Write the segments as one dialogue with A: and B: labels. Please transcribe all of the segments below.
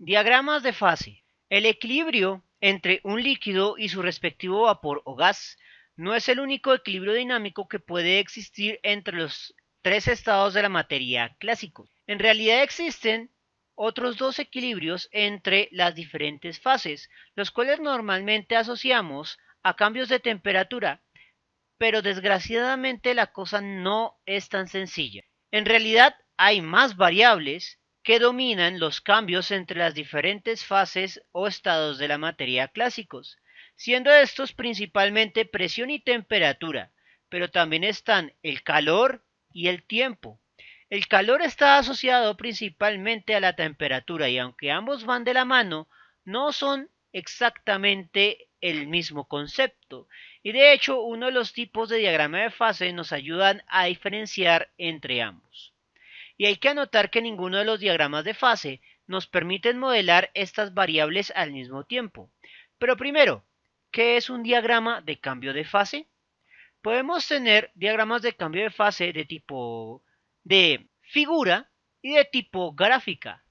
A: Diagramas de fase. El equilibrio entre un líquido y su respectivo vapor o gas no es el único equilibrio dinámico que puede existir entre los tres estados de la materia clásicos. En realidad existen otros dos equilibrios entre las diferentes fases, los cuales normalmente asociamos a cambios de temperatura, pero desgraciadamente la cosa no es tan sencilla. En realidad hay más variables que dominan los cambios entre las diferentes fases o estados de la materia clásicos, siendo estos principalmente presión y temperatura, pero también están el calor y el tiempo. El calor está asociado principalmente a la temperatura y aunque ambos van de la mano, no son exactamente el mismo concepto. Y de hecho, uno de los tipos de diagrama de fase nos ayudan a diferenciar entre ambos. Y hay que anotar que ninguno de los diagramas de fase nos permiten modelar estas variables al mismo tiempo. Pero primero, ¿qué es un diagrama de cambio de fase? Podemos tener diagramas de cambio de fase de tipo de figura y de tipo gráfica.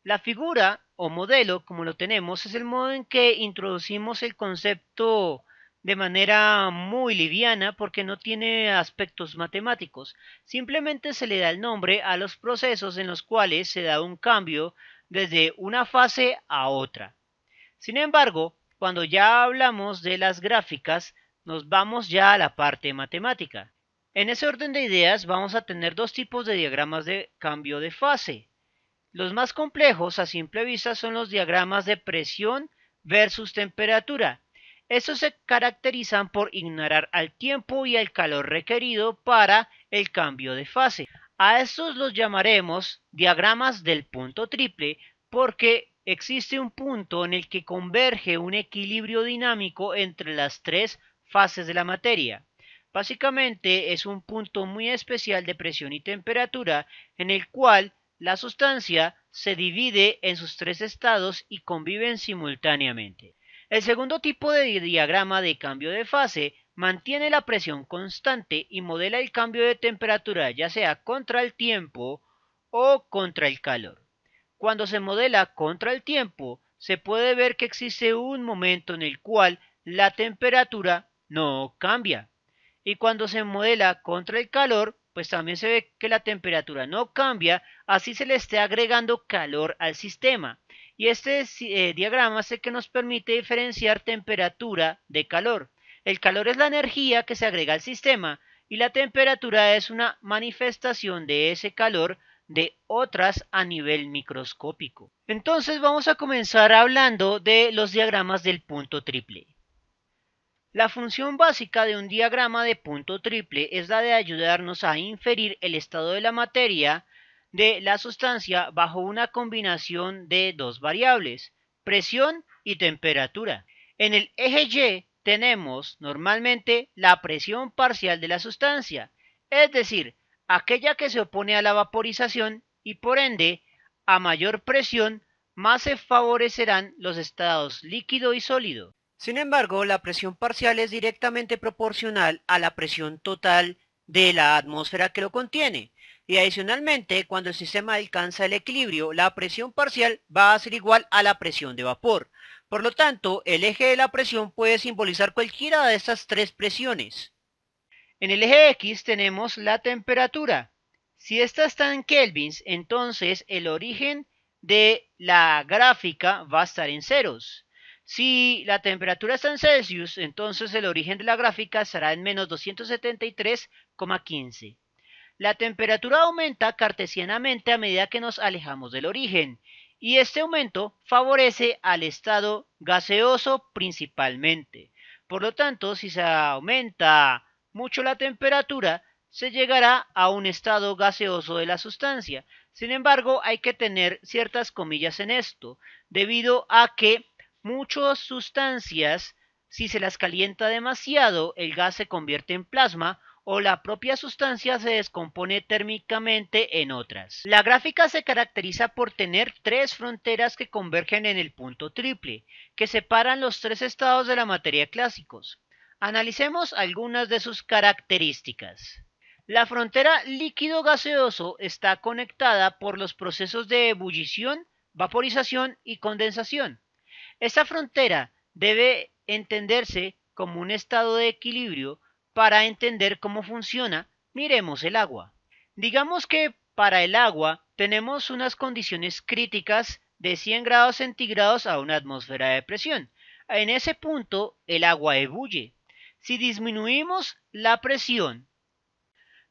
A: La figura o modelo, como lo tenemos, es el modo en que introducimos el concepto de manera muy liviana porque no tiene aspectos matemáticos. Simplemente se le da el nombre a los procesos en los cuales se da un cambio desde una fase a otra. Sin embargo, cuando ya hablamos de las gráficas, nos vamos ya a la parte matemática. En ese orden de ideas vamos a tener dos tipos de diagramas de cambio de fase. Los más complejos a simple vista son los diagramas de presión versus temperatura. Estos se caracterizan por ignorar al tiempo y al calor requerido para el cambio de fase. A estos los llamaremos diagramas del punto triple porque existe un punto en el que converge un equilibrio dinámico entre las tres fases de la materia. Básicamente es un punto muy especial de presión y temperatura en el cual la sustancia se divide en sus tres estados y conviven simultáneamente. El segundo tipo de diagrama de cambio de fase mantiene la presión constante y modela el cambio de temperatura ya sea contra el tiempo o contra el calor. Cuando se modela contra el tiempo, se puede ver que existe un momento en el cual la temperatura no cambia. Y cuando se modela contra el calor, pues también se ve que la temperatura no cambia, así se le esté agregando calor al sistema. Y este diagrama es el que nos permite diferenciar temperatura de calor. El calor es la energía que se agrega al sistema y la temperatura es una manifestación de ese calor de otras a nivel microscópico. Entonces vamos a comenzar hablando de los diagramas del punto triple. La función básica de un diagrama de punto triple es la de ayudarnos a inferir el estado de la materia de la sustancia bajo una combinación de dos variables, presión y temperatura. En el eje Y tenemos normalmente la presión parcial de la sustancia, es decir, aquella que se opone a la vaporización y por ende, a mayor presión, más se favorecerán los estados líquido y sólido. Sin embargo, la presión parcial es directamente proporcional a la presión total de la atmósfera que lo contiene. Y adicionalmente, cuando el sistema alcanza el equilibrio, la presión parcial va a ser igual a la presión de vapor. Por lo tanto, el eje de la presión puede simbolizar cualquiera de estas tres presiones. En el eje X tenemos la temperatura. Si esta está en kelvins, entonces el origen de la gráfica va a estar en ceros. Si la temperatura está en Celsius, entonces el origen de la gráfica estará en menos 273,15. La temperatura aumenta cartesianamente a medida que nos alejamos del origen, y este aumento favorece al estado gaseoso principalmente. Por lo tanto, si se aumenta mucho la temperatura, se llegará a un estado gaseoso de la sustancia. Sin embargo, hay que tener ciertas comillas en esto, debido a que muchas sustancias, si se las calienta demasiado, el gas se convierte en plasma o la propia sustancia se descompone térmicamente en otras. La gráfica se caracteriza por tener tres fronteras que convergen en el punto triple, que separan los tres estados de la materia clásicos. Analicemos algunas de sus características. La frontera líquido-gaseoso está conectada por los procesos de ebullición, vaporización y condensación. Esta frontera debe entenderse como un estado de equilibrio. Para entender cómo funciona, miremos el agua. Digamos que para el agua tenemos unas condiciones críticas de 100 grados centígrados a una atmósfera de presión. En ese punto el agua ebulle. Si disminuimos la presión,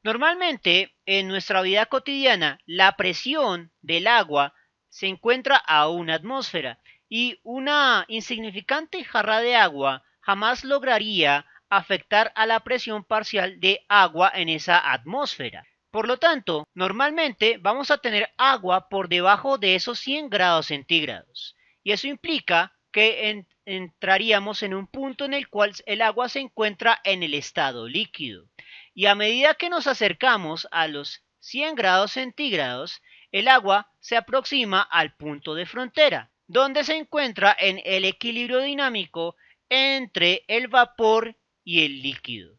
A: normalmente en nuestra vida cotidiana la presión del agua se encuentra a una atmósfera y una insignificante jarra de agua jamás lograría afectar a la presión parcial de agua en esa atmósfera. Por lo tanto, normalmente vamos a tener agua por debajo de esos 100 grados centígrados. Y eso implica que entraríamos en un punto en el cual el agua se encuentra en el estado líquido. Y a medida que nos acercamos a los 100 grados centígrados, el agua se aproxima al punto de frontera, donde se encuentra en el equilibrio dinámico entre el vapor y el líquido.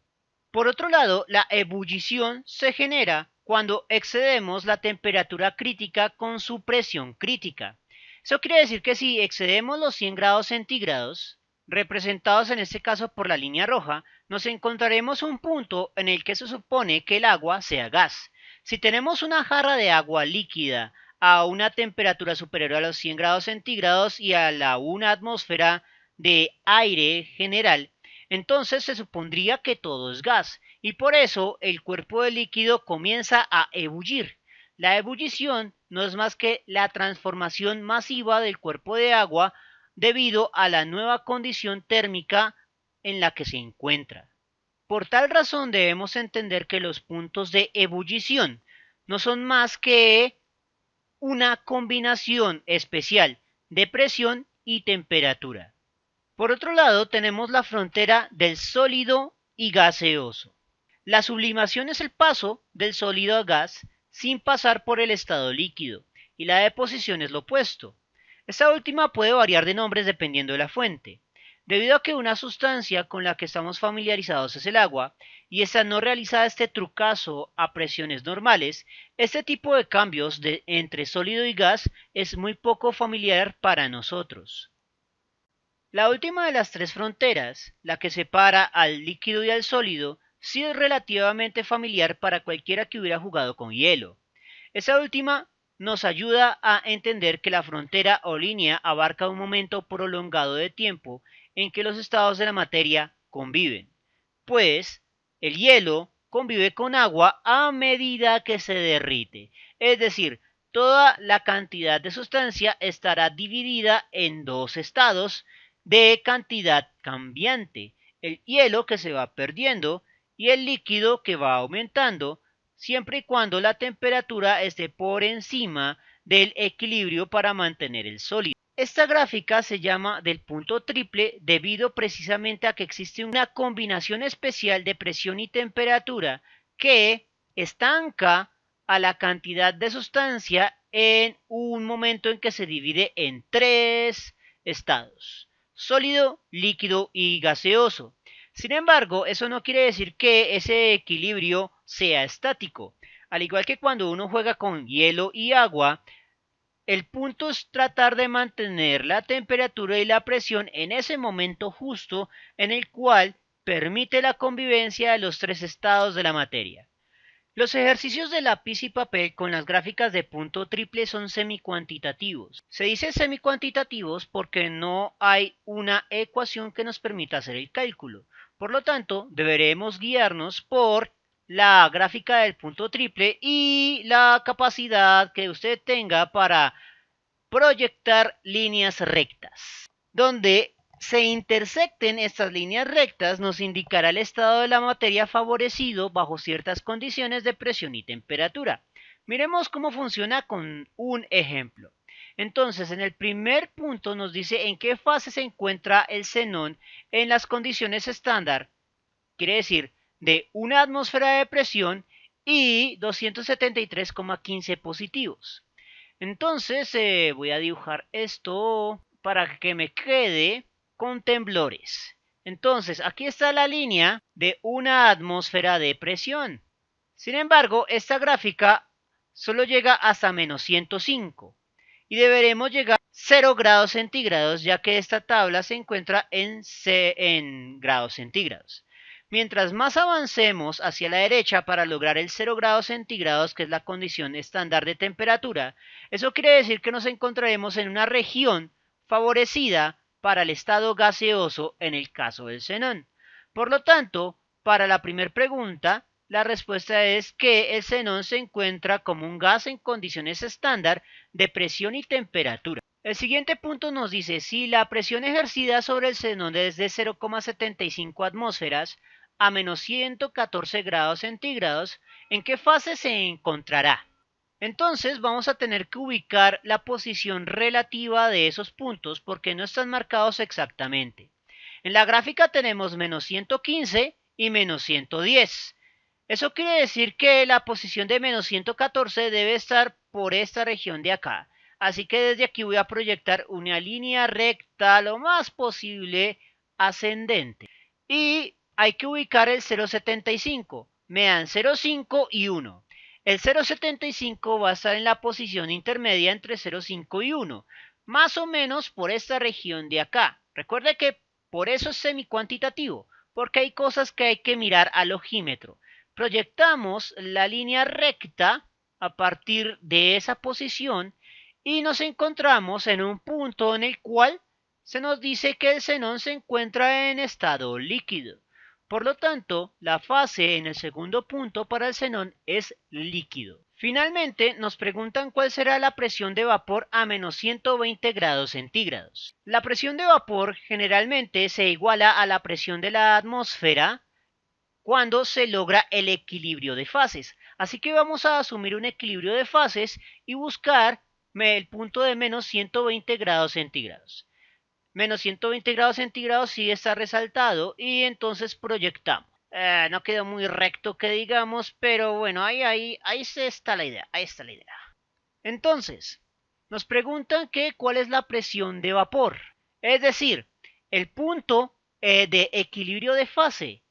A: Por otro lado, la ebullición se genera cuando excedemos la temperatura crítica con su presión crítica. Eso quiere decir que si excedemos los 100 grados centígrados, representados en este caso por la línea roja, nos encontraremos un punto en el que se supone que el agua sea gas. Si tenemos una jarra de agua líquida a una temperatura superior a los 100 grados centígrados y a la una atmósfera de aire general, entonces se supondría que todo es gas y por eso el cuerpo del líquido comienza a ebullir. La ebullición no es más que la transformación masiva del cuerpo de agua debido a la nueva condición térmica en la que se encuentra. Por tal razón debemos entender que los puntos de ebullición no son más que una combinación especial de presión y temperatura. Por otro lado, tenemos la frontera del sólido y gaseoso. La sublimación es el paso del sólido a gas sin pasar por el estado líquido, y la deposición es lo opuesto. Esta última puede variar de nombres dependiendo de la fuente. Debido a que una sustancia con la que estamos familiarizados es el agua, y esta no realiza este trucazo a presiones normales, este tipo de cambios entre sólido y gas es muy poco familiar para nosotros. La última de las tres fronteras, la que separa al líquido y al sólido, sí es relativamente familiar para cualquiera que hubiera jugado con hielo. Esa última nos ayuda a entender que la frontera o línea abarca un momento prolongado de tiempo en que los estados de la materia conviven, pues el hielo convive con agua a medida que se derrite, es decir, toda la cantidad de sustancia estará dividida en dos estados de cantidad cambiante, el hielo que se va perdiendo y el líquido que va aumentando, siempre y cuando la temperatura esté por encima del equilibrio para mantener el sólido. Esta gráfica se llama del punto triple debido precisamente a que existe una combinación especial de presión y temperatura que estanca a la cantidad de sustancia en un momento en que se divide en tres estados: sólido, líquido y gaseoso. Sin embargo, eso no quiere decir que ese equilibrio sea estático. Al igual que cuando uno juega con hielo y agua, el punto es tratar de mantener la temperatura y la presión en ese momento justo en el cual permite la convivencia de los tres estados de la materia. Los ejercicios de lápiz y papel con las gráficas de punto triple son semicuantitativos. Se dice semicuantitativos porque no hay una ecuación que nos permita hacer el cálculo. Por lo tanto, deberemos guiarnos por la gráfica del punto triple y la capacidad que usted tenga para proyectar líneas rectas. Donde se intersecten estas líneas rectas nos indicará el estado de la materia favorecido bajo ciertas condiciones de presión y temperatura. Miremos cómo funciona con un ejemplo. Entonces, en el primer punto nos dice en qué fase se encuentra el xenón en las condiciones estándar, quiere decir, de una atmósfera de presión y 273,15 positivos. Entonces voy a dibujar esto para que me quede con temblores. Entonces aquí está la línea de una atmósfera de presión. Sin embargo, esta gráfica solo llega hasta -105. y deberemos llegar a 0 grados centígrados, ya que esta tabla se encuentra en grados centígrados. Mientras más avancemos hacia la derecha para lograr el 0 grados centígrados, que es la condición estándar de temperatura, eso quiere decir que nos encontraremos en una región favorecida para el estado gaseoso en el caso del xenón. Por lo tanto, para la primera pregunta, la respuesta es que el xenón se encuentra como un gas en condiciones estándar de presión y temperatura. El siguiente punto nos dice si la presión ejercida sobre el xenón es de 0,75 atmósferas a menos 114 grados centígrados, ¿en qué fase se encontrará? Entonces vamos a tener que ubicar la posición relativa de esos puntos porque no están marcados exactamente. En la gráfica tenemos menos 115 y menos 110. Eso quiere decir que la posición de menos 114 debe estar por esta región de acá. Así que desde aquí voy a proyectar una línea recta lo más posible ascendente. Y hay que ubicar el 0,75. Me dan 0,5 y 1. El 0,75 va a estar en la posición intermedia entre 0,5 y 1. Más o menos por esta región de acá. Recuerde que por eso es semicuantitativo, porque hay cosas que hay que mirar al ojímetro. Proyectamos la línea recta a partir de esa posición y nos encontramos en un punto en el cual se nos dice que el xenón se encuentra en estado líquido. Por lo tanto, la fase en el segundo punto para el xenón es líquido. Finalmente, nos preguntan cuál será la presión de vapor a menos 120 grados centígrados. La presión de vapor generalmente se iguala a la presión de la atmósfera cuando se logra el equilibrio de fases. Así que vamos a asumir un equilibrio de fases y buscar el punto de menos 120 grados centígrados. Menos 120 grados centígrados sí está resaltado y entonces proyectamos. No quedó muy recto que digamos, pero bueno, ahí está la idea, ahí está la idea. Entonces, nos preguntan que cuál es la presión de vapor, es decir, el punto de equilibrio de fase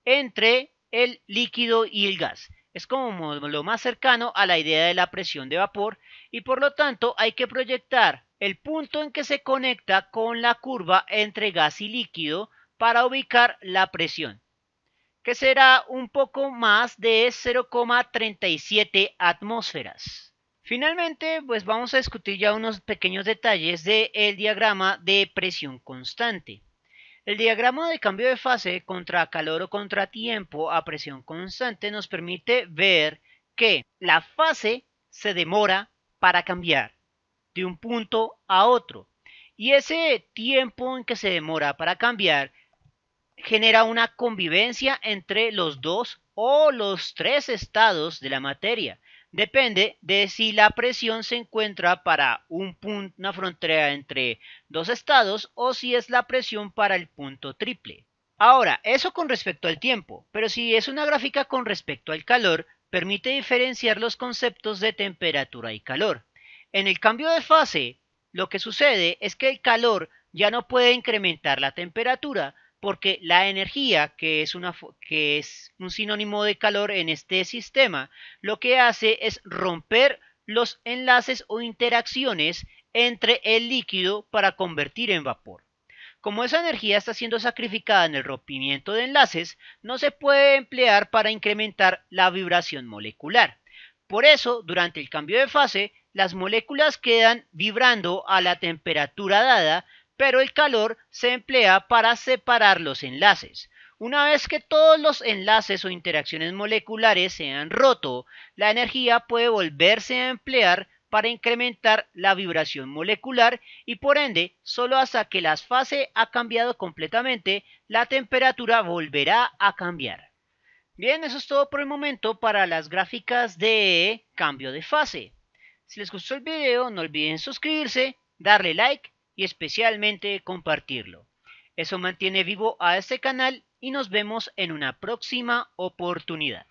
A: entre el líquido y el gas. Es como lo más cercano a la idea de la presión de vapor y por lo tanto hay que proyectar el punto en que se conecta con la curva entre gas y líquido para ubicar la presión, que será un poco más de 0,37 atmósferas. Finalmente, pues vamos a discutir ya unos pequeños detalles del diagrama de presión constante. El diagrama de cambio de fase contra calor o contra tiempo a presión constante nos permite ver que la fase se demora para cambiar de un punto a otro y ese tiempo en que se demora para cambiar genera una convivencia entre los dos o los tres estados de la materia. Depende de si la presión se encuentra para una frontera entre dos estados o si es la presión para el punto triple. Ahora, eso con respecto al tiempo, pero si es una gráfica con respecto al calor, permite diferenciar los conceptos de temperatura y calor. En el cambio de fase, lo que sucede es que el calor ya no puede incrementar la temperatura, porque la energía, que es un sinónimo de calor en este sistema, lo que hace es romper los enlaces o interacciones entre el líquido para convertir en vapor. Como esa energía está siendo sacrificada en el rompimiento de enlaces, no se puede emplear para incrementar la vibración molecular. Por eso, durante el cambio de fase, las moléculas quedan vibrando a la temperatura dada, pero el calor se emplea para separar los enlaces. Una vez que todos los enlaces o interacciones moleculares se han roto, la energía puede volverse a emplear para incrementar la vibración molecular y por ende, solo hasta que la fase ha cambiado completamente, la temperatura volverá a cambiar. Bien, eso es todo por el momento para las gráficas de cambio de fase. Si les gustó el video, no olviden suscribirse, darle like y especialmente compartirlo. Eso mantiene vivo a este canal y nos vemos en una próxima oportunidad.